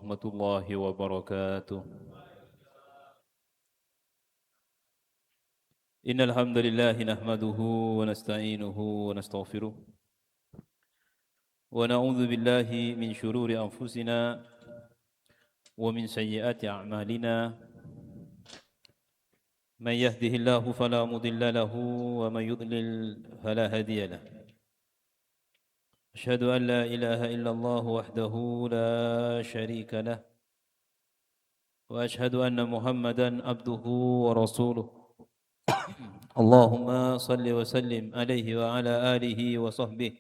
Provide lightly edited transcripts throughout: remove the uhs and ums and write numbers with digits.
ورحمة الله وبركاته. إن الحمد لله نحمده ونستعينه ونستغفره ونعوذ بالله من شرور أنفسنا ومن سيئات أعمالنا. من يهده الله فلا مضل له ومن يضلل فلا هادي له. أشهد أن لا إله إلا الله وحده لا شريك له وأشهد أن محمدا عبده ورسوله. اللهم صل وسلم عليه وعلى آله وصحبه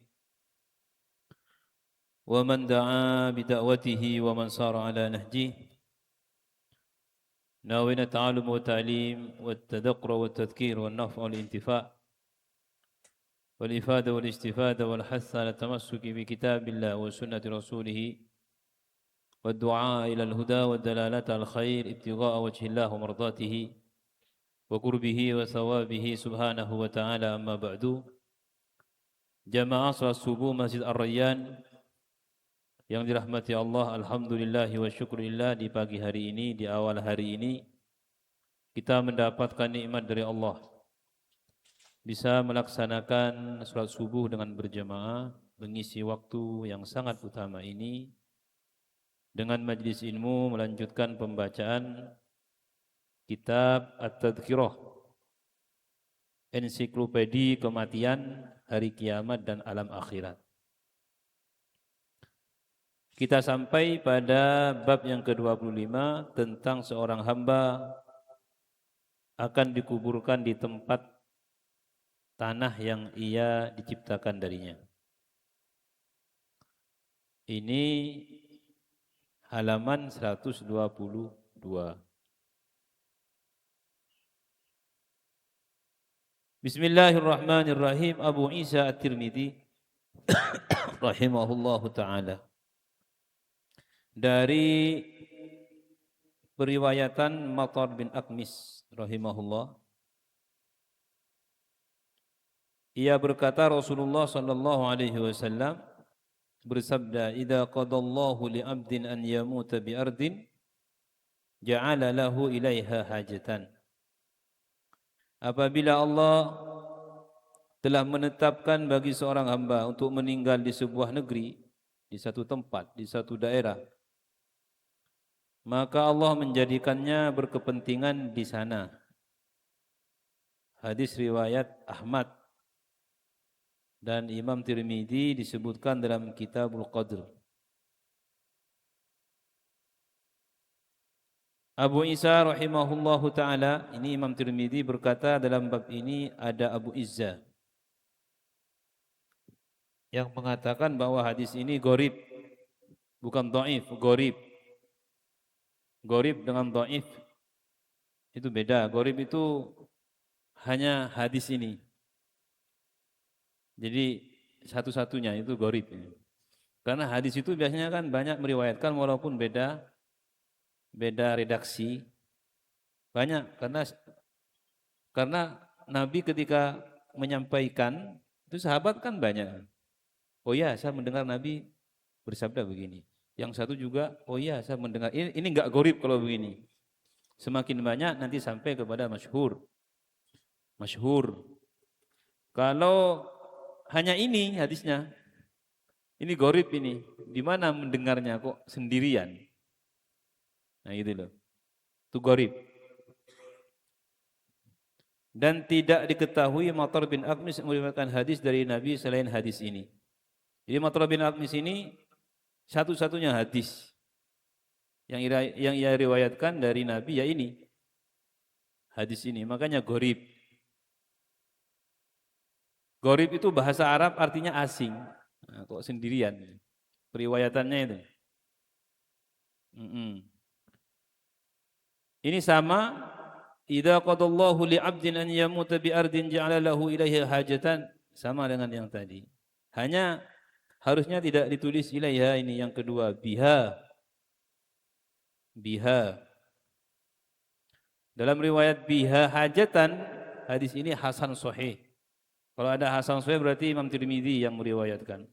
ومن دعا بدعوته ومن سار على نهجه. ناوينا التعلم والتعليم والتذكر والتذكير والنفع والانتفاع والإفادة والاستفادة والحث على التمسك بكتاب الله وسنة رسوله والدعاء إلى الهدى والدلالة على الخير ابتغاء وجه الله ومرضاته وقربه وثوابه سبحانه وتعالى. أما بعد. Jamaah salat subuh Masjid Ar-Rayyan yang dirahmati Allah, alhamdulillah wa syukurillah, di pagi hari ini, di awal hari ini kita mendapatkan nikmat dari Allah, bisa melaksanakan salat subuh dengan berjamaah, mengisi waktu yang sangat utama ini dengan majlis ilmu, melanjutkan pembacaan kitab At-Tadhkirah, ensiklopedi kematian, hari kiamat dan alam akhirat. Kita sampai pada bab yang ke-25 tentang seorang hamba akan dikuburkan di tempat tanah yang ia diciptakan darinya. Ini halaman 122. Bismillahirrahmanirrahim. Abu Isa At-Tirmidzi rahimahullahu ta'ala, dari periwayatan Matar bin Aqmis rahimahullah, ia berkata Rasulullah sallallahu alaihi wasallam bersabda, "Idza qadallahu li 'abdin an yamuta bi ardin ja'ala lahu ilaiha hajatan." Apabila Allah telah menetapkan bagi seorang hamba untuk meninggal di sebuah negeri, di satu tempat, di satu daerah, maka Allah menjadikannya berkepentingan di sana. Hadis riwayat Ahmad dan Imam Tirmidzi disebutkan dalam Kitabul Qadr. Abu Isa rahimahullahu ta'ala, ini Imam Tirmidzi berkata dalam bab ini ada Abu Izza yang mengatakan bahwa hadis ini gharib, bukan dhaif, gharib. Gharib dengan dhaif itu beda. Gharib itu hanya hadis ini. Jadi satu-satunya itu gharib. Karena hadis itu biasanya kan banyak meriwayatkan walaupun beda redaksi. Banyak karena Nabi ketika menyampaikan itu sahabat kan banyak. Oh ya, saya mendengar Nabi bersabda begini. Yang satu juga, oh ya, saya mendengar. Ini enggak gharib kalau begini. Semakin banyak nanti sampai kepada masyhur. Masyhur. Kalau hanya ini hadisnya, ini gharib ini. Di mana mendengarnya kok sendirian? Nah itu loh. Itu gharib. Dan tidak diketahui Matar bin Aqmis meriwayatkan hadis dari Nabi selain hadis ini. Jadi Matar bin Aqmis ini satu-satunya hadis yang ia riwayatkan dari Nabi ya ini. Hadis ini, makanya gharib. Gharib itu bahasa Arab artinya asing. Nah, kok sendirian? Periwayatannya itu. Ini sama, idza qadallahu li 'abdin an yamuta bi ardin ja'ala lahu ilaiha hajatan, sama dengan yang tadi. Hanya harusnya tidak ditulis ilaiha, ini yang kedua, biha. Dalam riwayat biha hajatan, hadis ini hasan sahih. Kalau ada hasan sahih berarti Imam Tirmidzi yang meriwayatkan.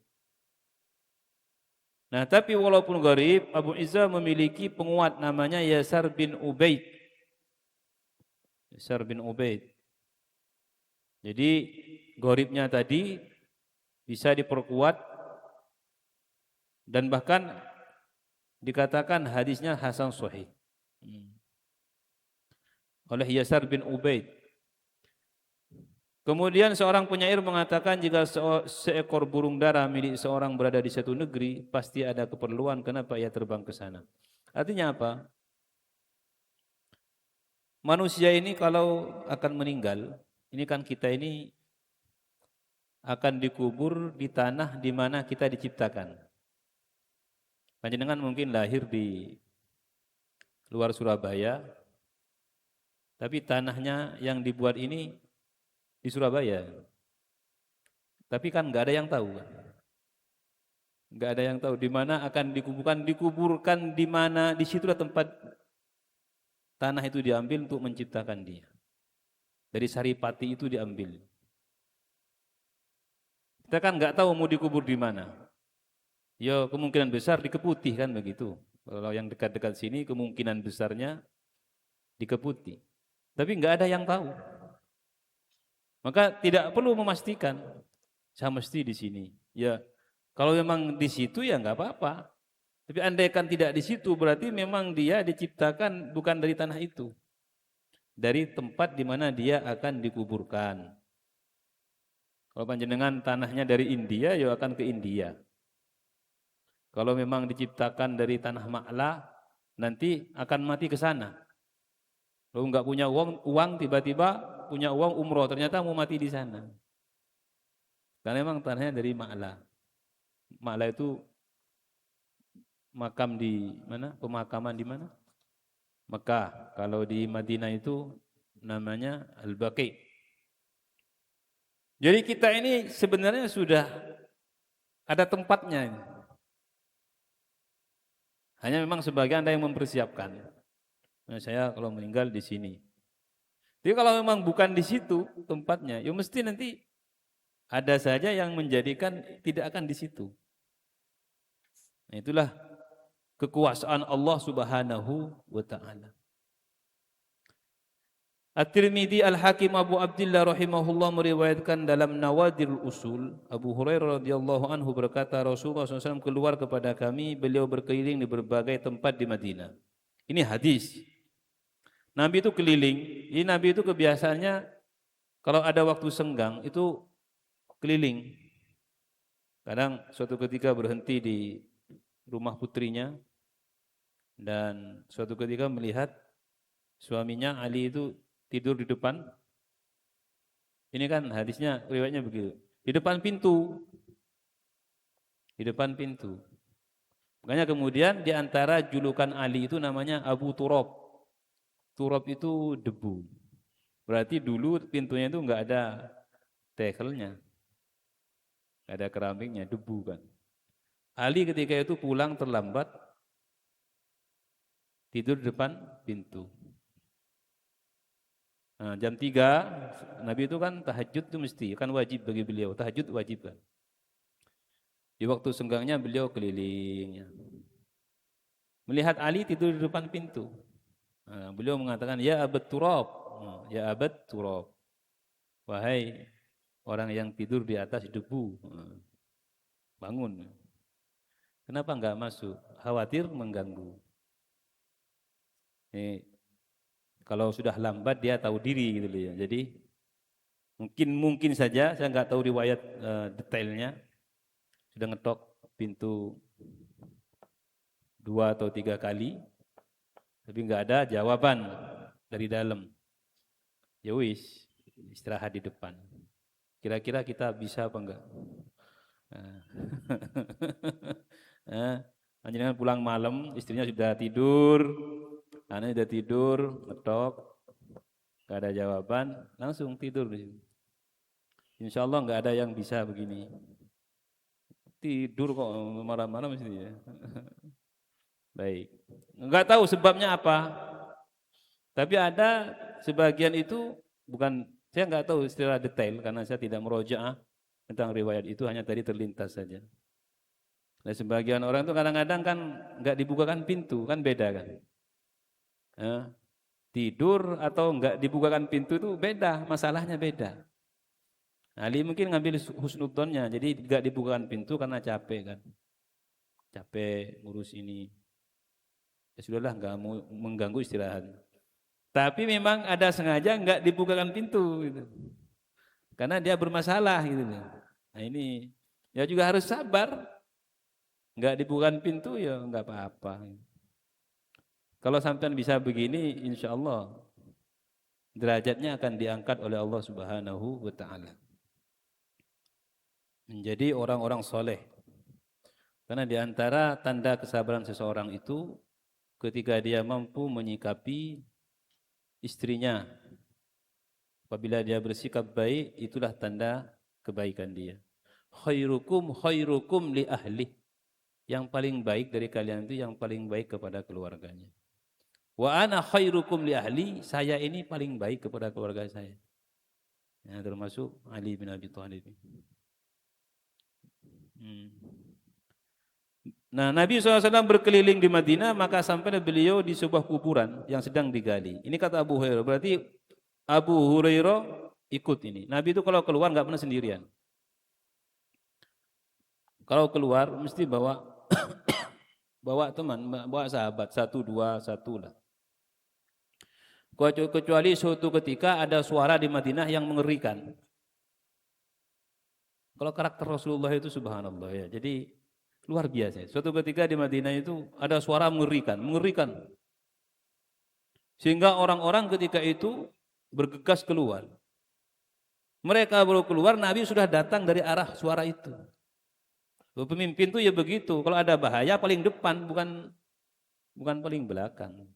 Nah, tapi walaupun gharib, Abu Izzah memiliki penguat namanya Yasar bin Ubaid. Yasar bin Ubaid. Jadi gharibnya tadi bisa diperkuat dan bahkan dikatakan hadisnya hasan sahih. Oleh Yasar bin Ubaid. Kemudian seorang penyair mengatakan jika seekor burung dara milik seorang berada di satu negeri, pasti ada keperluan kenapa ia terbang ke sana. Artinya apa? Manusia ini kalau akan meninggal, ini kan kita ini akan dikubur di tanah di mana kita diciptakan. Panjenengan mungkin lahir di luar Surabaya, tapi tanahnya yang dibuat ini di Surabaya. Tapi kan nggak ada yang tahu. Nggak ada yang tahu di mana akan dikuburkan di mana, di situlah tempat tanah itu diambil untuk menciptakan dia. Dari saripati itu diambil. Kita kan nggak tahu mau dikubur di mana. Ya kemungkinan besar di Keputih kan begitu. Kalau yang dekat-dekat sini kemungkinan besarnya di Keputih. Tapi nggak ada yang tahu. Maka tidak perlu memastikan saya mesti di sini. Ya kalau memang di situ ya nggak apa-apa. Tapi andaikan tidak di situ berarti memang dia diciptakan bukan dari tanah itu. Dari tempat di mana dia akan dikuburkan. Kalau panjenengan tanahnya dari India, ya akan ke India. Kalau memang diciptakan dari tanah Ma'la, nanti akan mati ke sana. Kalau nggak punya uang tiba-tiba punya uang umroh, ternyata mau mati di sana. Karena memang tanahnya dari Ma'la. Ma'la itu makam di mana? Pemakaman di mana? Mekah. Kalau di Madinah itu namanya Al-Baqi. Jadi kita ini sebenarnya sudah ada tempatnya. Hanya memang sebagian ada yang mempersiapkan. Nah, saya kalau meninggal di sini. Jadi kalau memang bukan di situ tempatnya, ya mesti nanti ada saja yang menjadikan tidak akan di situ. Nah, itulah kekuasaan Allah Subhanahu wa taala. At-Tirmidzi Al-Hakim Abu Abdullah rahimahullah meriwayatkan dalam Nawadirul Usul, Abu Hurairah radhiyallahu anhu berkata Rasulullah SAW keluar kepada kami, beliau berkeliling di berbagai tempat di Madinah. Ini hadis. Nabi itu keliling. Ini Nabi itu kebiasaannya kalau ada waktu senggang itu keliling. Kadang suatu ketika berhenti di rumah putrinya dan suatu ketika melihat suaminya Ali itu tidur di depan. Ini kan hadisnya riwayatnya begitu. Di depan pintu. Di depan pintu. Makanya kemudian di antara julukan Ali itu namanya Abu Turab. Turab itu debu. Berarti dulu pintunya itu enggak ada tekelnya. Enggak ada keramiknya, debu kan. Ali ketika itu pulang terlambat tidur di depan pintu. Nah, jam 3 Nabi itu kan tahajud itu mesti kan wajib bagi beliau, tahajud wajib kan. Di waktu senggangnya beliau keliling. Melihat Ali tidur di depan pintu. Nah, beliau mengatakan ya Abat Turab, ya Abat Turab. Wahai orang yang tidur di atas debu. Bangun. Kenapa enggak masuk? Khawatir mengganggu. Ini kalau sudah lambat dia tahu diri gitu loh ya. Jadi mungkin saja saya nggak tahu riwayat detailnya sudah ngetok pintu 2 atau 3 kali tapi nggak ada jawaban dari dalam. Ya wis istirahat di depan. Kira-kira kita bisa apa enggak? Panjenengan pulang malam, istrinya sudah tidur, anaknya sudah tidur, ngetok, nggak ada jawaban, langsung tidur di situ. Insya Allah nggak ada yang bisa begini. Tidur kok marah-marah mesti ya. Baik, nggak tahu sebabnya apa. Tapi ada sebagian itu bukan, saya nggak tahu secara detail karena saya tidak merojaah tentang riwayat itu, hanya tadi terlintas saja. Nah, sebagian orang tuh kadang-kadang kan nggak dibukakan pintu, kan beda kan. Tidur atau nggak dibukakan pintu itu beda, masalahnya beda. Ali mungkin ngambil husnudzonnya, jadi nggak dibukakan pintu karena capek kan. Capek ngurus ini. Ya sudahlah, nggak mau mengganggu istirahat. Tapi memang ada sengaja nggak dibukakan pintu gitu. Karena dia bermasalah gitu. Nah ini ya juga harus sabar. Nggak dibukakan pintu ya nggak apa-apa. Kalau sampean bisa begini, insya Allah derajatnya akan diangkat oleh Allah Subhanahu wa Ta'ala. Menjadi orang-orang soleh. Karena di antara tanda kesabaran seseorang itu ketika dia mampu menyikapi istrinya. Apabila dia bersikap baik, itulah tanda kebaikan dia. Khairukum li ahli. Yang paling baik dari kalian itu yang paling baik kepada keluarganya. Wa ana khairukum li ahli, saya ini paling baik kepada keluarga saya. Ya, termasuk Ali bin Abi Thalib. Nah, Nabi SAW berkeliling di Madinah, maka sampai beliau di sebuah kuburan yang sedang digali. Ini kata Abu Hurairah, berarti Abu Hurairah ikut ini. Nabi itu kalau keluar nggak pernah sendirian. Kalau keluar mesti bawa bawa teman, bawa sahabat, 1, 2, 1 lah. Kecuali suatu ketika ada suara di Madinah yang mengerikan. Kalau karakter Rasulullah itu subhanallah ya. Jadi luar biasa. Suatu ketika di Madinah itu ada suara mengerikan. Sehingga orang-orang ketika itu bergegas keluar. Mereka baru keluar, Nabi sudah datang dari arah suara itu. Pemimpin itu ya begitu. Kalau ada bahaya paling depan, bukan paling belakang.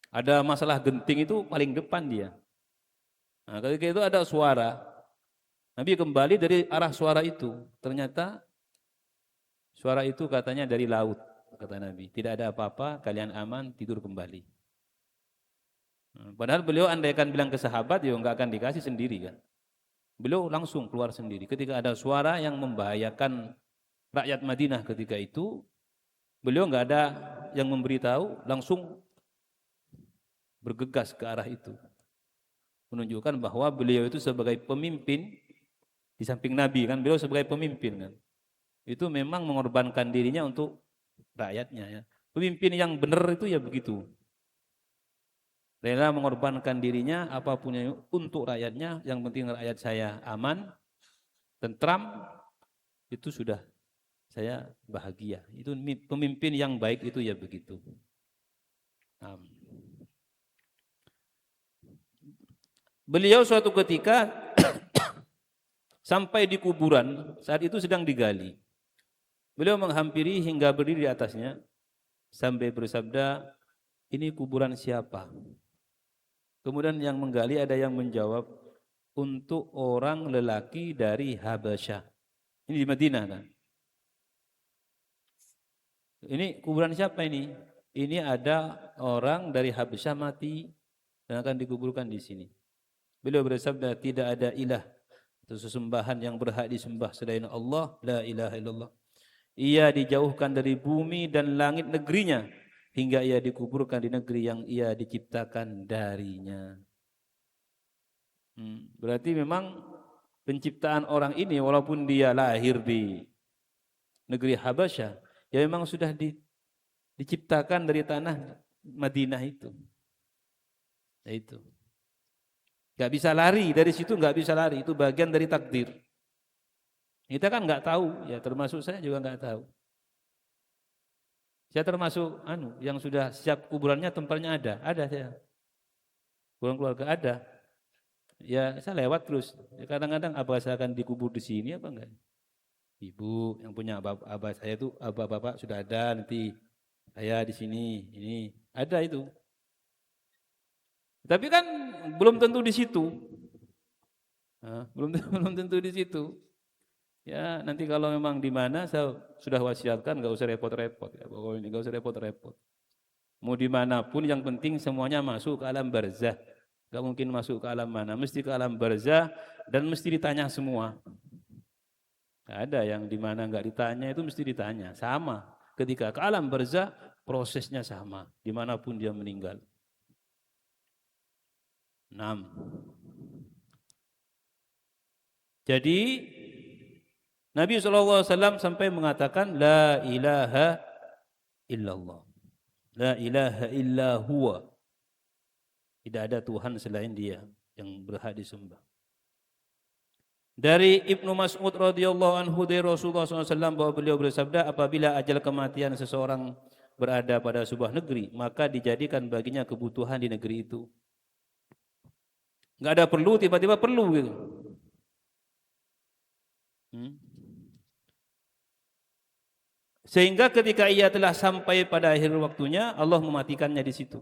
Ada masalah genting itu paling depan dia. Nah, ketika itu ada suara, Nabi kembali dari arah suara itu. Ternyata suara itu katanya dari laut, kata Nabi. Tidak ada apa-apa, kalian aman, tidur kembali. Nah, padahal beliau andaikan bilang ke sahabat, ya nggak akan dikasih sendiri kan. Beliau langsung keluar sendiri. Ketika ada suara yang membahayakan rakyat Madinah ketika itu, beliau nggak ada yang memberitahu, langsung bergegas ke arah itu. Menunjukkan bahwa beliau itu sebagai pemimpin di samping Nabi kan, beliau sebagai pemimpin kan. Itu memang mengorbankan dirinya untuk rakyatnya ya. Pemimpin yang benar itu ya begitu. Rela mengorbankan dirinya apapun untuk rakyatnya, yang penting rakyat saya aman, tentram, itu sudah saya bahagia. Itu pemimpin yang baik itu ya begitu. Beliau suatu ketika sampai di kuburan, saat itu sedang digali. Beliau menghampiri hingga berdiri di atasnya sampai bersabda, ini kuburan siapa? Kemudian yang menggali ada yang menjawab, untuk orang lelaki dari Habasyah. Ini di Madinah kan? Ini kuburan siapa ini? Ini ada orang dari Habasyah mati dan akan dikuburkan di sini. Beliau bersabda, tidak ada ilah atau sesembahan yang berhak disembah selain Allah, la ilaha illallah. Ia dijauhkan dari bumi dan langit negerinya, hingga ia dikuburkan di negeri yang ia diciptakan darinya. Berarti memang penciptaan orang ini walaupun dia lahir di negeri Habasyah, ya memang sudah diciptakan dari tanah Madinah itu. Ya itu. Gak bisa lari dari situ, gak bisa lari, itu bagian dari takdir. Kita kan gak tahu, ya termasuk saya juga gak tahu. Saya termasuk yang sudah siap kuburannya, tempatnya ada saya. Kuburan keluarga ada. Ya saya lewat terus. Ya, kadang-kadang abah saya akan dikubur di sini apa enggak? Ibu yang punya abah saya itu, abah bapak sudah ada, nanti saya di sini, ini ada itu. Tapi kan belum tentu di situ. Belum tentu di situ. Ya nanti kalau memang di mana saya sudah wasiatkan, nggak usah repot-repot ya, pokoknya nggak usah repot-repot. Mau dimanapun yang penting semuanya masuk ke alam barzah. Nggak mungkin masuk ke alam mana, mesti ke alam barzah dan mesti ditanya semua. Ada yang di mana nggak ditanya itu mesti ditanya. Sama. Ketika ke alam barzah prosesnya sama dimanapun dia meninggal. 6. Jadi Nabi SAW sampai mengatakan la ilaha illallah. La ilaha illa huwa. Tidak ada Tuhan selain Dia yang berhak disembah. Dari Ibnu Mas'ud radhiyallahu anhu dari Rasulullah SAW bahwa beliau bersabda, apabila ajal kematian seseorang berada pada sebuah negeri, maka dijadikan baginya kebutuhan di negeri itu. Enggak ada perlu, tiba-tiba perlu gitu. Sehingga ketika ia telah sampai pada akhir waktunya, Allah mematikannya di situ.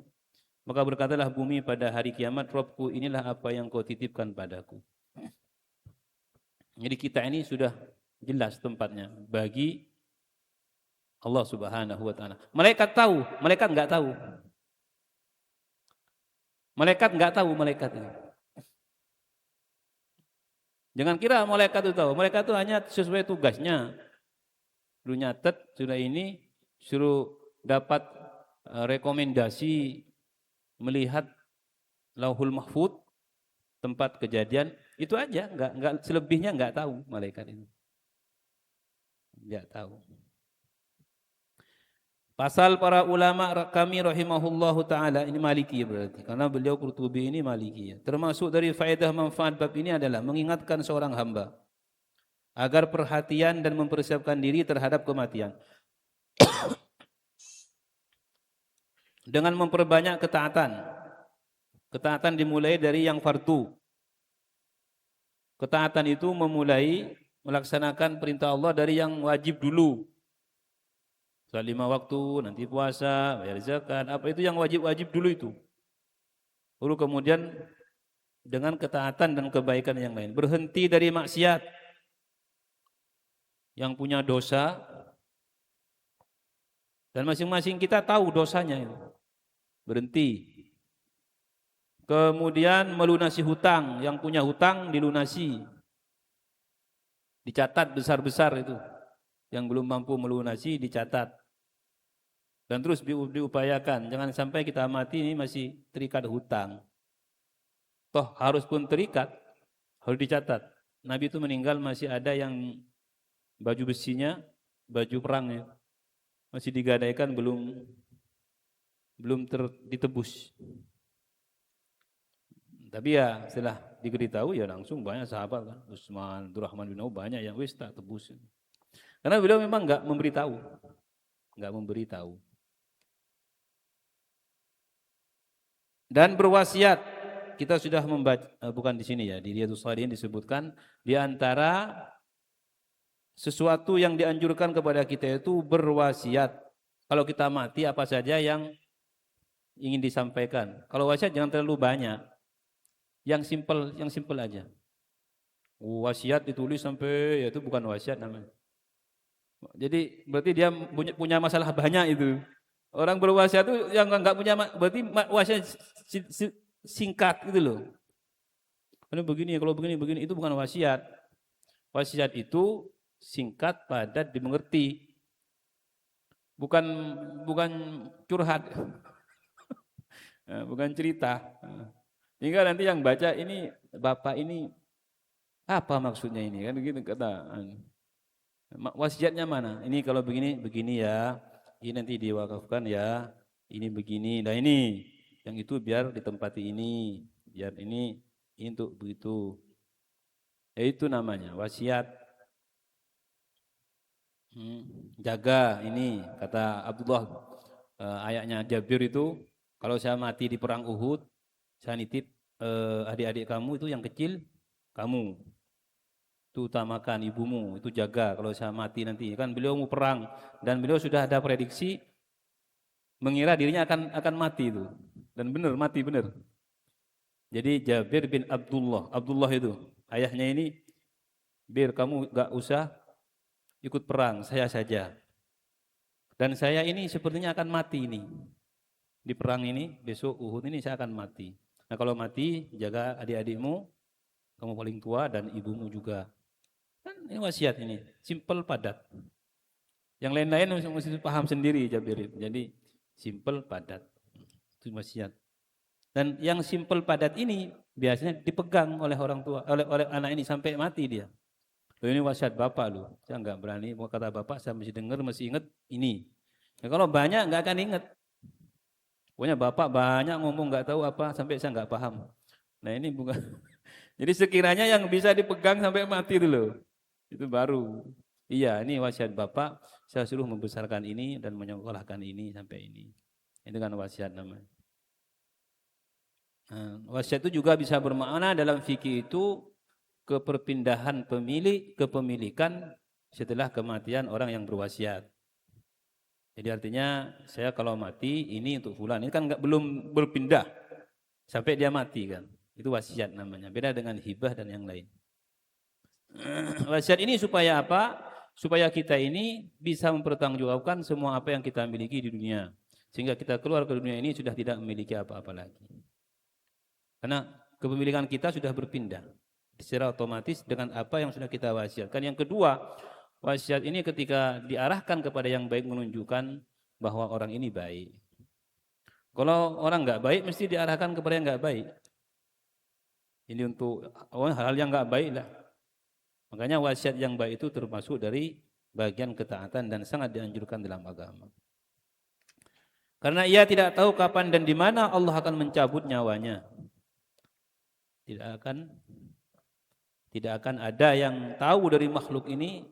Maka berkatalah bumi pada hari kiamat, Rabbku, inilah apa yang kau titipkan padaku. Jadi kita ini sudah jelas tempatnya bagi Allah Subhanahu wa taala. Malaikat tahu, malaikat enggak tahu. Malaikat enggak tahu malaikat ini. Jangan kira malaikat itu tahu. Malaikat itu hanya sesuai tugasnya. Suruh nyatet, sudah ini suruh dapat rekomendasi melihat Lauhul Mahfuz, tempat kejadian, itu aja, enggak selebihnya enggak tahu malaikat itu. Enggak tahu. Pasal para ulama kami rahimahullahu taala ini Maliki berarti, karena beliau Qurtubi ini Maliki. Termasuk dari faedah manfaat bab ini adalah mengingatkan seorang hamba agar perhatian dan mempersiapkan diri terhadap kematian. Dengan memperbanyak ketaatan. Ketaatan dimulai dari yang fardu. Ketaatan itu memulai melaksanakan perintah Allah dari yang wajib dulu. Salat 5 waktu, nanti puasa, bayar zakat, apa itu yang wajib-wajib dulu itu. Lalu kemudian dengan ketaatan dan kebaikan yang lain. Berhenti dari maksiat. Yang punya dosa. Dan masing-masing kita tahu dosanya itu. Berhenti. Kemudian melunasi hutang, yang punya hutang dilunasi. Dicatat besar-besar itu. Yang belum mampu melunasi dicatat. Dan terus diupayakan, jangan sampai kita mati ini masih terikat hutang. Toh harus pun terikat, harus dicatat. Nabi itu meninggal masih ada yang baju besinya, baju perangnya masih digadaikan belum ditebus. Tapi ya setelah diberitahu ya langsung banyak sahabat kan, Utsman, Abdurrahman bin Auf banyak yang wis tak tebus. Karena beliau memang enggak memberitahu. Dan berwasiat, kita sudah membaca, bukan di sini ya, di Riyadhus Shalihin disebutkan di antara sesuatu yang dianjurkan kepada kita itu berwasiat. Kalau kita mati apa saja yang ingin disampaikan. Kalau wasiat jangan terlalu banyak. Yang simpel aja. Wasiat ditulis sampai ya itu bukan wasiat namanya. Jadi berarti dia punya masalah banyak itu. Orang berwasiat itu yang enggak punya, berarti wasiat singkat gitu loh. Kalau begini itu bukan wasiat. Wasiat itu singkat, padat, dimengerti. Bukan curhat. Bukan cerita. Hingga nanti yang baca ini bapak ini apa maksudnya ini kan gitu kata. Wasiatnya mana? Ini kalau begini ya. Ini nanti diwakafkan ya, ini begini, nah ini, yang itu biar ditempati ini, biar ini untuk begitu. Ya itu namanya wasiat. Jaga ini, kata Abdullah, ayahnya Jabir itu, kalau saya mati di perang Uhud, saya nitip adik-adik kamu itu yang kecil, kamu. Itu utamakan ibumu, itu jaga kalau saya mati nanti. Kan beliau mau perang dan beliau sudah ada prediksi mengira dirinya akan mati itu. Dan benar mati benar. Jadi Jabir bin Abdullah itu ayahnya ini, Bir kamu enggak usah ikut perang, saya saja. Dan saya ini sepertinya akan mati ini. Di perang ini besok Uhud ini saya akan mati. Nah kalau mati jaga adik-adikmu, kamu paling tua dan ibumu juga. Kan Ini wasiat ini, simple padat. Yang lain-lain mesti paham sendiri Jabir. Jadi simple padat. Itu wasiat. Dan yang simple padat ini biasanya dipegang oleh orang tua, oleh anak ini sampai mati dia. Loh, ini wasiat bapak loh. Saya nggak berani mau kata bapak, saya mesti dengar, mesti ingat ini. Nah, kalau banyak nggak akan ingat. Pokoknya bapak banyak ngomong nggak tahu apa sampai saya nggak paham. Nah ini bukan. Jadi sekiranya yang bisa dipegang sampai mati dulu, itu baru. Iya, ini wasiat bapak. Saya suruh membesarkan ini dan menyekolahkan ini sampai ini. Itu kan wasiat namanya. Nah, wasiat itu juga bisa bermakna dalam fikih itu keperpindahan pemilik kepemilikan setelah kematian orang yang berwasiat. Jadi artinya saya kalau mati ini untuk fulan, ini kan belum berpindah sampai dia mati kan. Itu wasiat namanya. Beda dengan hibah dan yang lain. Wasiat ini supaya apa? Supaya kita ini bisa mempertanggungjawabkan semua apa yang kita miliki di dunia. Sehingga kita keluar ke dunia ini sudah tidak memiliki apa-apa lagi. Karena kepemilikan kita sudah berpindah secara otomatis dengan apa yang sudah kita wasiatkan. Yang kedua, wasiat ini ketika diarahkan kepada yang baik menunjukkan bahwa orang ini baik. Kalau orang nggak baik mesti diarahkan kepada yang nggak baik. Ini untuk hal yang nggak baik lah. Makanya wasiat yang baik itu termasuk dari bagian ketaatan dan sangat dianjurkan dalam agama. Karena ia tidak tahu kapan dan di mana Allah akan mencabut nyawanya. Tidak akan ada yang tahu dari makhluk ini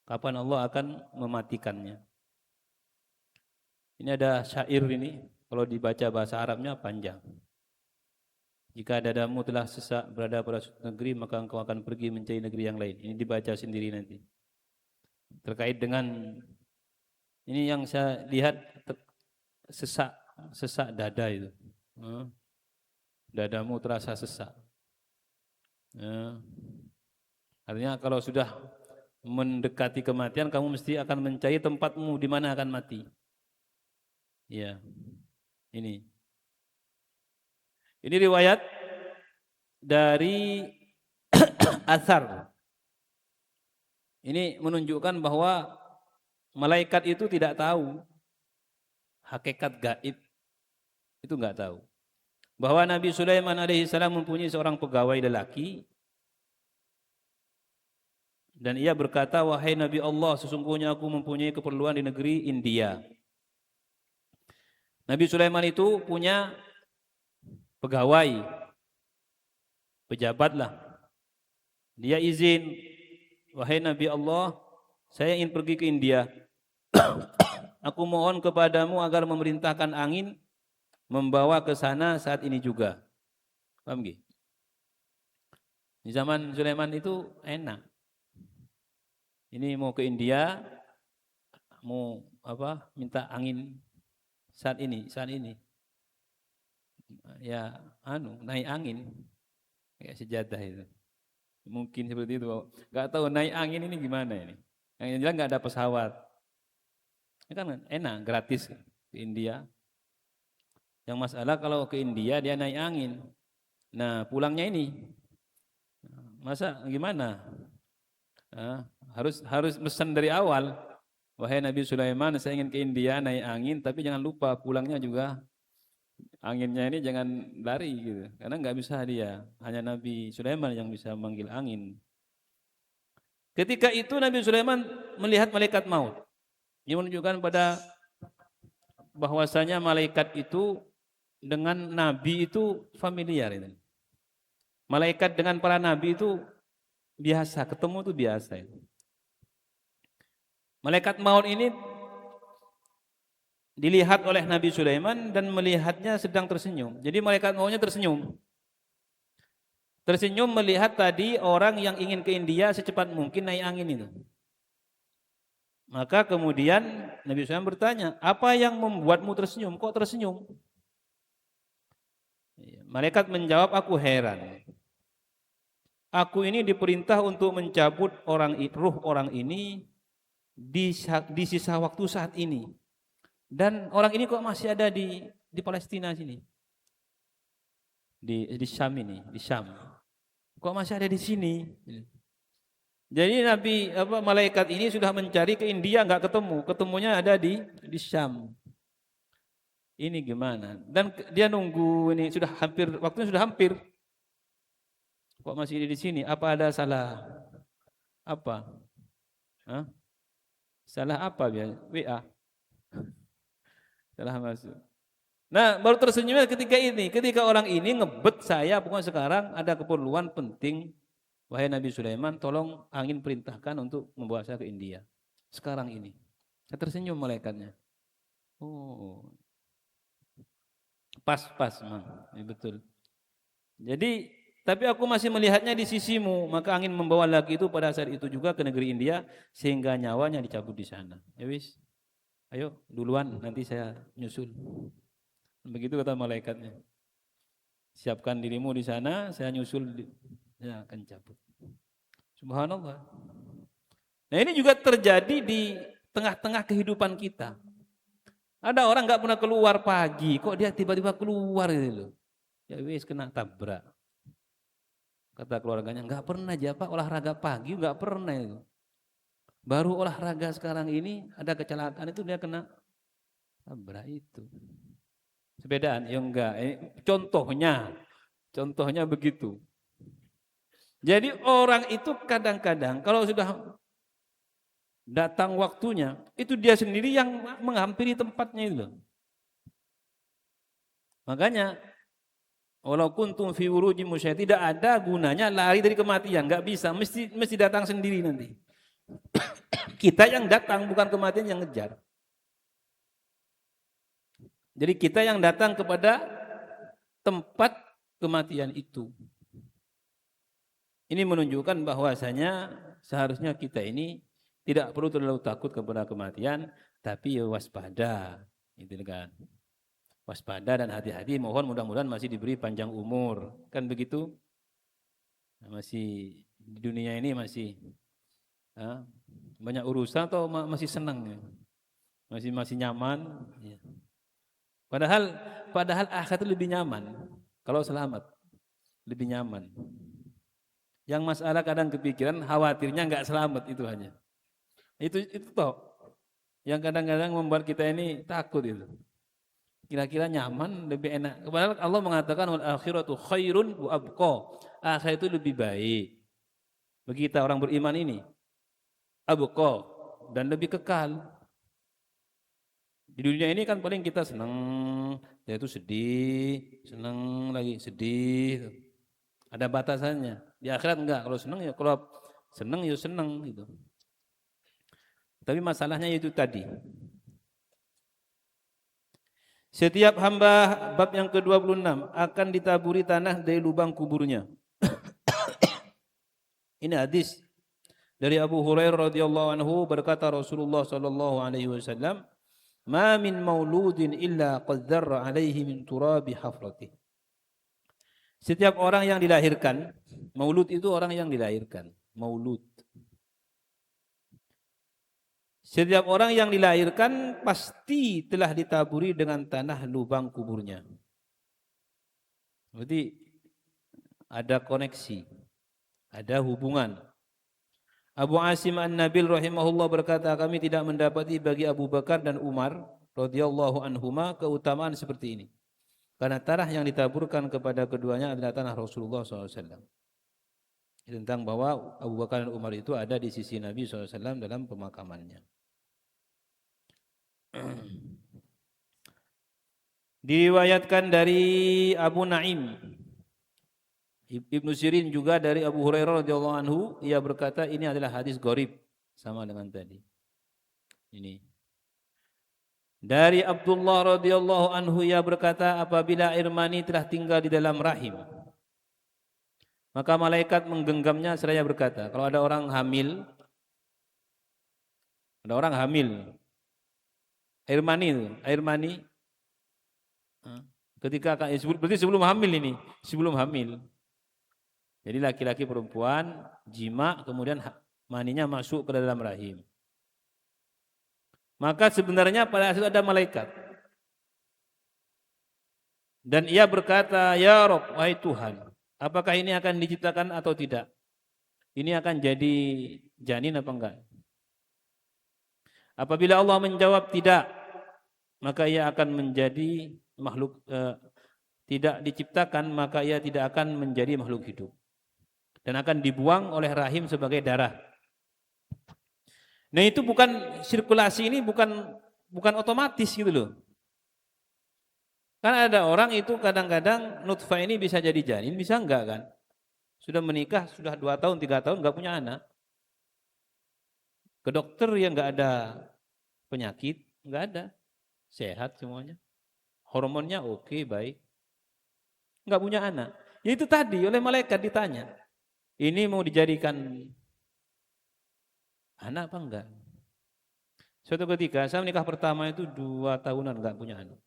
kapan Allah akan mematikannya. Ini ada syair ini, kalau dibaca bahasa Arabnya panjang. Jika dadamu telah sesak berada pada suatu negeri, maka engkau akan pergi mencari negeri yang lain. Ini dibaca sendiri nanti. Terkait dengan ini yang saya lihat sesak dada itu. Dadamu terasa sesak. Artinya kalau sudah mendekati kematian, kamu mesti akan mencari tempatmu di mana akan mati. Ya, ini riwayat dari Athar. Ini menunjukkan bahwa malaikat itu tidak tahu hakikat gaib, itu enggak tahu. Bahwa Nabi Sulaiman alaihissalam mempunyai seorang pegawai lelaki dan ia berkata, wahai Nabi Allah, sesungguhnya aku mempunyai keperluan di negeri India. Nabi Sulaiman itu punya pegawai, pejabat lah. Dia izin, wahai Nabi Allah, saya ingin pergi ke India. Aku mohon kepadamu agar memerintahkan angin membawa ke sana saat ini juga. Paham nggih? Di zaman Sulaiman itu enak. Ini mau ke India, mau apa? Minta angin saat ini. Ya, naik angin kayak sejadah itu. Mungkin seperti itu. Enggak tahu naik angin ini gimana ini. Yang jelas enggak ada pesawat. Ini kan enak, gratis ke India. Yang masalah kalau ke India dia naik angin. Nah, pulangnya ini masa gimana? Harus pesan dari awal. Wahai Nabi Sulaiman, saya ingin ke India naik angin, tapi jangan lupa pulangnya juga anginnya ini jangan lari gitu. Karena nggak bisa dia, hanya Nabi Sulaiman yang bisa memanggil angin. Ketika itu Nabi Sulaiman melihat malaikat maut. Ini menunjukkan pada bahwasanya malaikat itu dengan nabi itu familiar itu. Malaikat dengan para nabi itu biasa, ketemu itu biasa itu. Malaikat maut ini dilihat oleh Nabi Sulaiman dan melihatnya sedang tersenyum. Jadi malaikat mautnya tersenyum. Tersenyum melihat tadi orang yang ingin ke India secepat mungkin naik angin itu. Maka kemudian Nabi Sulaiman bertanya, apa yang membuatmu tersenyum? Kok tersenyum? Malaikat menjawab, aku heran. Aku ini diperintah untuk mencabut ruh orang ini di sisa waktu saat ini. Dan orang ini kok masih ada di Palestina sini. Di Syam ini, di Syam. Kok masih ada di sini? Jadi malaikat ini sudah mencari ke India nggak ketemu, ketemunya ada di Syam. Ini gimana? Dan dia nunggu ini sudah hampir, waktunya sudah hampir. Kok masih di sini? Apa ada salah? Apa? Hah? Salah apa biar WA? Salah masuk. Nah, baru tersenyumnya ketika orang ini ngebet saya, pokoknya sekarang ada keperluan penting. Wahai Nabi Sulaiman, tolong angin perintahkan untuk membawa saya ke India. Sekarang ini. Saya tersenyum malaikatnya. Oh, pas, Mang. Ya, betul. Jadi, tapi aku masih melihatnya di sisimu. Maka angin membawa lagi itu pada saat itu juga ke negeri India, sehingga nyawanya dicabut di sana. Ya wis, ayo duluan, nanti saya nyusul. Begitu kata malaikatnya. Siapkan dirimu di sana, saya nyusul, saya akan cabut. Subhanallah. Nah ini juga terjadi di tengah-tengah kehidupan kita. Ada orang nggak pernah keluar pagi, kok dia tiba-tiba keluar gitu loh. Ya wis kena tabrak. Kata keluarganya, nggak pernah aja Pak olahraga pagi, nggak pernah itu. Baru olahraga sekarang ini ada kecelakaan itu dia kena tabrak itu. Sepedaan, ya enggak. Contohnya begitu. Jadi orang itu kadang-kadang kalau sudah datang waktunya, itu dia sendiri yang menghampiri tempatnya itu. Makanya walau kuntum fi wurujin musyah, tidak ada gunanya lari dari kematian, enggak bisa, mesti datang sendiri nanti. Kita yang datang, bukan kematian yang ngejar. Jadi kita yang datang kepada tempat kematian itu. Ini menunjukkan bahwasanya seharusnya kita ini tidak perlu terlalu takut kepada kematian, tapi ya waspada, gitu kan. Waspada dan hati-hati, mohon mudah-mudahan masih diberi panjang umur, kan begitu? Masih di dunia ini masih banyak urusan atau masih senang ya? Masih nyaman ya. Padahal akhirat itu lebih nyaman kalau selamat, lebih nyaman. Yang masalah kadang kepikiran khawatirnya enggak selamat itu hanya. Itu toh yang kadang-kadang membuat kita ini takut itu. Kira-kira nyaman, lebih enak. Padahal Allah mengatakan wal akhiratu khairun wa abqa. Akhirat itu lebih baik. Bagi kita orang beriman ini. Abqa dan lebih kekal. Di dunia ini kan paling kita senang, yaitu sedih, senang lagi sedih. Ada batasannya. Di akhirat enggak. Kalau senang ya senang gitu. Tapi masalahnya itu tadi. Setiap hamba, bab yang ke-26, akan ditaburi tanah dari lubang kuburnya. Ini hadis dari Abu Hurairah radhiyallahu anhu, berkata Rasulullah sallallahu alaihi wasallam, "Ma min mauludin illa qad dzarra alaihi min turabi hafratih." Setiap orang yang dilahirkan, maulud itu orang yang dilahirkan, maulud. Setiap orang yang dilahirkan pasti telah ditaburi dengan tanah lubang kuburnya. Berarti ada koneksi, ada hubungan. Abu Asim An-Nabil rahimahullah berkata, kami tidak mendapati bagi Abu Bakar dan Umar radhiyallahu anhuma keutamaan seperti ini. Karena tanah yang ditaburkan kepada keduanya adalah tanah Rasulullah SAW. Tentang bahwa Abu Bakar dan Umar itu ada di sisi Nabi SAW dalam pemakamannya. Diriwayatkan dari Abu Naim Ibnu Sirin juga dari Abu Hurairah radhiyallahu anhu, ia berkata ini adalah hadis gharib sama dengan tadi. Ini dari Abdullah radhiyallahu anhu, ia berkata apabila air mani telah tinggal di dalam rahim, maka malaikat menggenggamnya seraya berkata, kalau ada orang hamil, air mani ketika berarti sebelum hamil. Jadi laki-laki perempuan jima kemudian maninya masuk ke dalam rahim. Maka sebenarnya pada saat itu ada malaikat. Dan ia berkata, "Ya Rabb, wahai Tuhan, apakah ini akan diciptakan atau tidak?" ini akan jadi janin apa enggak? Apabila Allah menjawab tidak, maka ia akan menjadi makhluk tidak diciptakan, maka ia tidak akan menjadi makhluk hidup dan akan dibuang oleh rahim sebagai darah. Nah, itu bukan sirkulasi, ini bukan otomatis gitu loh. Kan ada orang itu kadang-kadang nutfah ini bisa jadi janin, bisa enggak kan? Sudah menikah, sudah 2 tahun, 3 tahun enggak punya anak. Ke dokter yang enggak ada penyakit, enggak ada. Sehat semuanya. Hormonnya oke, baik. Enggak punya anak. Ya itu tadi oleh malaikat ditanya. Ini mau dijadikan anak apa enggak? Suatu ketika saya menikah pertama itu 2 tahunan enggak punya anak.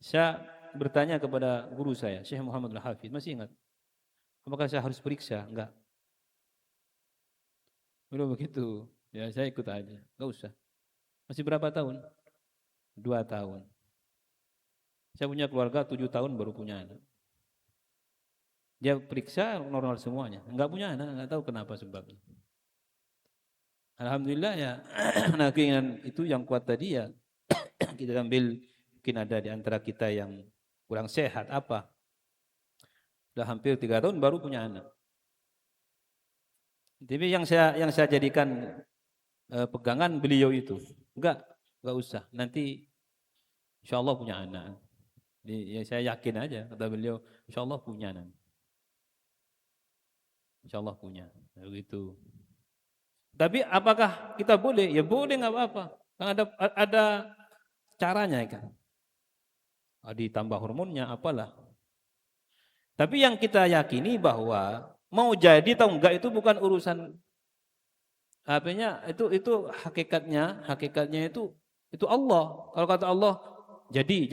Saya bertanya kepada guru saya, Syekh Muhammad Al-Hafidh, masih ingat? Apakah saya harus periksa? Enggak. Belum begitu. Ya saya ikut aja, enggak usah. Masih berapa tahun? 2 tahun. Saya punya keluarga 7 tahun baru punya anak. Dia periksa normal semuanya. Enggak punya anak, enggak tahu kenapa sebabnya. Alhamdulillah ya, nah keinginan itu yang kuat tadi ya, kita ambil, mungkin ada di antara kita yang kurang sehat apa. Sudah hampir 3 tahun baru punya anak. Tapi yang saya jadikan pegangan beliau itu, enggak usah. Nanti insya Allah punya anak. Ya saya yakin aja kata beliau, insya Allah punya anak. Insya Allah punya. Begitu. Tapi apakah kita boleh? Ya boleh, nggak apa-apa. Kan ada caranya kan. Ditambah hormonnya apalah. Tapi yang kita yakini bahwa mau jadi atau enggak itu bukan urusan apanya, itu hakikatnya itu Allah. Kalau kata Allah jadi.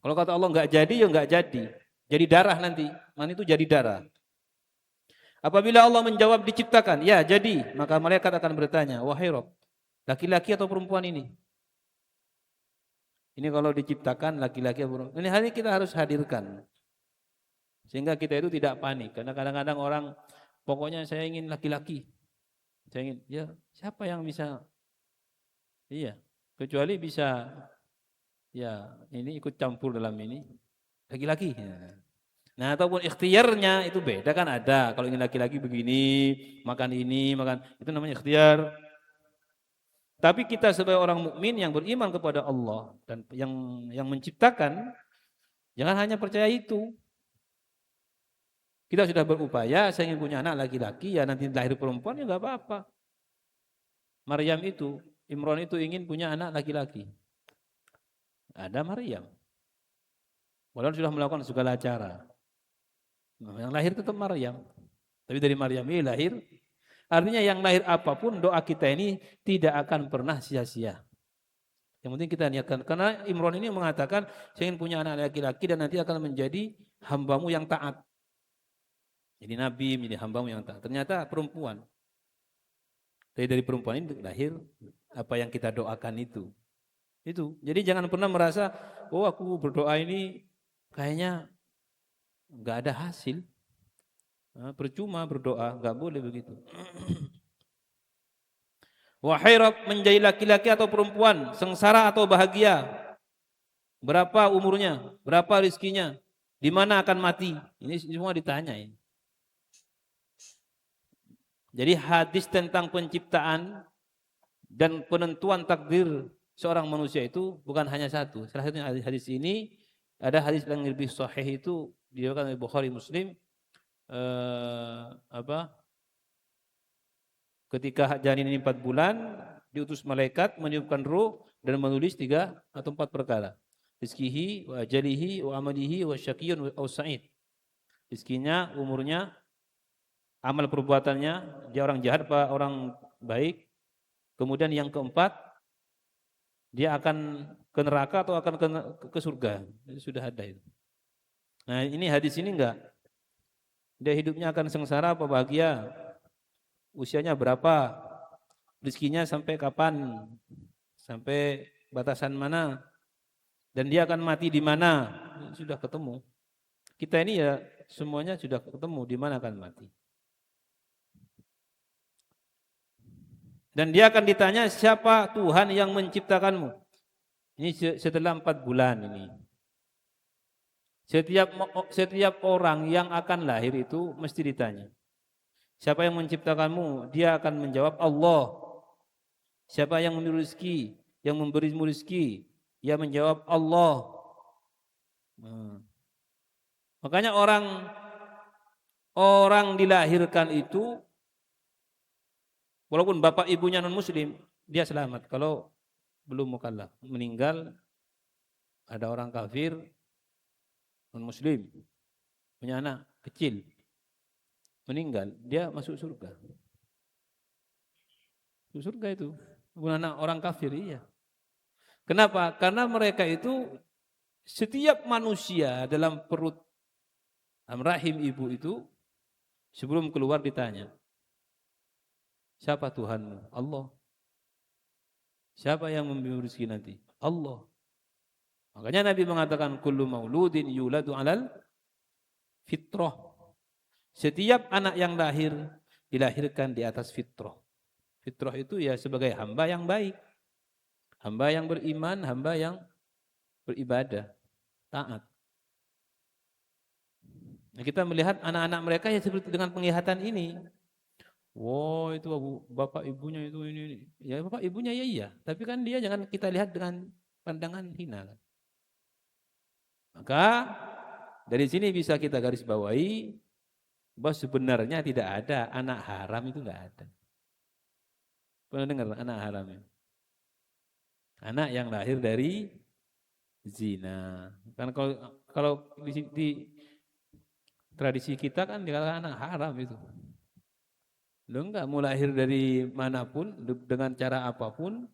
Kalau kata Allah enggak jadi ya enggak jadi. Jadi darah nanti. Mana itu jadi darah. Apabila Allah menjawab diciptakan, ya jadi, maka malaikat akan bertanya, wahai Rabb, laki-laki atau perempuan ini? Ini kalau diciptakan laki-laki atau perempuan. Ini hal ini kita harus hadirkan. Sehingga kita itu tidak panik. Karena kadang-kadang orang, pokoknya saya ingin laki-laki. Saya ingin, ya siapa yang bisa? Iya, kecuali bisa, ya ini ikut campur dalam ini, laki-laki. Ya. Nah, ataupun ikhtiarnya itu beda kan ada. Kalau ingin laki-laki begini, makan ini, makan itu namanya ikhtiar. Tapi kita sebagai orang mukmin yang beriman kepada Allah dan yang menciptakan, jangan hanya percaya itu. Kita sudah berupaya, saya ingin punya anak laki-laki, ya nanti lahir perempuan ya enggak apa-apa. Maryam itu, Imran itu ingin punya anak laki-laki. Ada Maryam. Walaupun sudah melakukan segala cara. Yang lahir tetap Maryam. Tapi dari Maryam ini lahir. Artinya yang lahir apapun doa kita ini tidak akan pernah sia-sia. Yang penting kita niatkan. Karena Imran ini mengatakan saya ingin punya anak laki-laki dan nanti akan menjadi hambamu yang taat. Jadi nabi, menjadi hambamu yang taat. Ternyata perempuan. Dari perempuan ini lahir apa yang kita doakan itu. Itu. Jadi jangan pernah merasa, oh aku berdoa ini kayaknya enggak ada hasil. Percuma berdoa, enggak boleh begitu. Wahai Rabb, menjadi laki-laki atau perempuan, sengsara atau bahagia. Berapa umurnya? Berapa rizkinya? Di mana akan mati? Ini semua ditanya ini. Jadi hadis tentang penciptaan dan penentuan takdir seorang manusia itu bukan hanya satu. Salah satunya hadis ini, ada hadis yang lebih sahih itu diriwayatkan oleh Bukhari Muslim. Ketika janin ini 4 bulan, diutus malaikat meniupkan ruh dan menulis 3 atau 4 perkara. Rizkihi, wa ajalihi, wa amalihi, wa syaqiyun, wa sa'id. Rizkinya, umurnya, amal perbuatannya, dia orang jahat apa orang baik. Kemudian yang keempat, dia akan ke neraka atau akan ke surga. Itu sudah ada itu. Nah ini hadis ini enggak. Dia hidupnya akan sengsara apa bahagia? Usianya berapa? Rizkinya sampai kapan? Sampai batasan mana? Dan dia akan mati di mana? Sudah ketemu. Kita ini ya semuanya sudah ketemu di mana akan mati. Dan dia akan ditanya, siapa Tuhan yang menciptakanmu? Ini setelah 4 bulan ini. Setiap orang yang akan lahir itu mesti ditanya, siapa yang menciptakanmu? Dia akan menjawab Allah. Siapa yang memberi rezeki? Yang memberimu rezeki? Dia menjawab Allah. Makanya orang dilahirkan itu, walaupun bapak ibunya non muslim, dia selamat. Kalau belum mukallaf, meninggal, ada orang kafir non muslim punya anak kecil, meninggal, dia masuk surga. Masuk surga itu, bukan anak orang kafir, iya. Kenapa? Karena mereka itu, setiap manusia dalam perut rahim ibu itu, sebelum keluar ditanya, siapa Tuhanmu? Allah. Siapa yang memberi rezeki nanti? Allah. Makanya Nabi mengatakan, kullu mauludin yuladu alal fitrah. Setiap anak yang lahir dilahirkan di atas fitrah. Fitrah itu ya sebagai hamba yang baik, hamba yang beriman, hamba yang beribadah, taat. Nah, kita melihat anak-anak mereka ya seperti dengan penglihatan ini. Wow, itu bapak ibunya itu ini. Ya bapak ibunya ya iya, tapi kan dia jangan kita lihat dengan pandangan hina. Maka dari sini bisa kita garis bawahi bahwa sebenarnya tidak ada anak haram, itu enggak ada. Pernah dengar anak haram? Anak yang lahir dari zina. Kan kalau di tradisi kita kan dikatakan anak haram itu. Lo enggak mau lahir dari manapun, dengan cara apapun,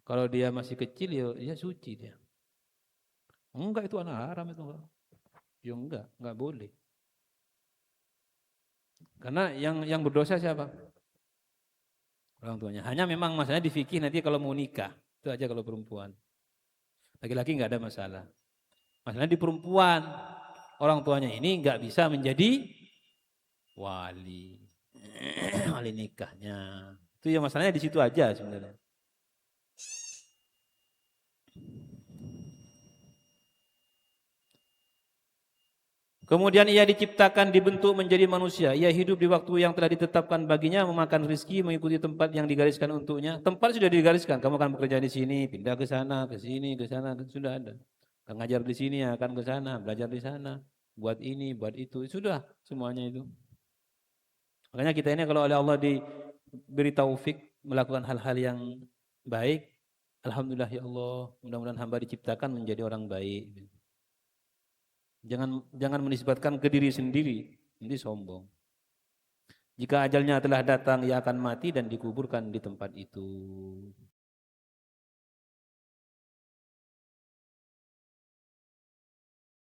kalau dia masih kecil ya suci dia. Enggak, itu anak haram itu enggak. Ya enggak boleh. Karena yang berdosa siapa? Orang tuanya. Hanya memang masalahnya di fikih nanti kalau mau nikah, itu aja kalau perempuan. Laki-laki enggak ada masalah. Masalahnya di perempuan, orang tuanya ini enggak bisa menjadi wali. Wali nikahnya. Itu ya masalahnya di situ aja sebenarnya. Kemudian ia diciptakan, dibentuk menjadi manusia. Ia hidup di waktu yang telah ditetapkan baginya, memakan rezeki, mengikuti tempat yang digariskan untuknya. Tempat sudah digariskan. Kamu akan bekerja di sini, pindah ke sana, ke sini, ke sana, sudah ada. Akan ngajar di sini, akan ke sana, belajar di sana, buat ini, buat itu, sudah semuanya itu. Makanya kita ini kalau oleh Allah diberi taufik melakukan hal-hal yang baik, alhamdulillah ya Allah, mudah-mudahan hamba diciptakan menjadi orang baik. Jangan menisbatkan ke diri sendiri, ini sombong. Jika ajalnya telah datang, ia akan mati dan dikuburkan di tempat itu.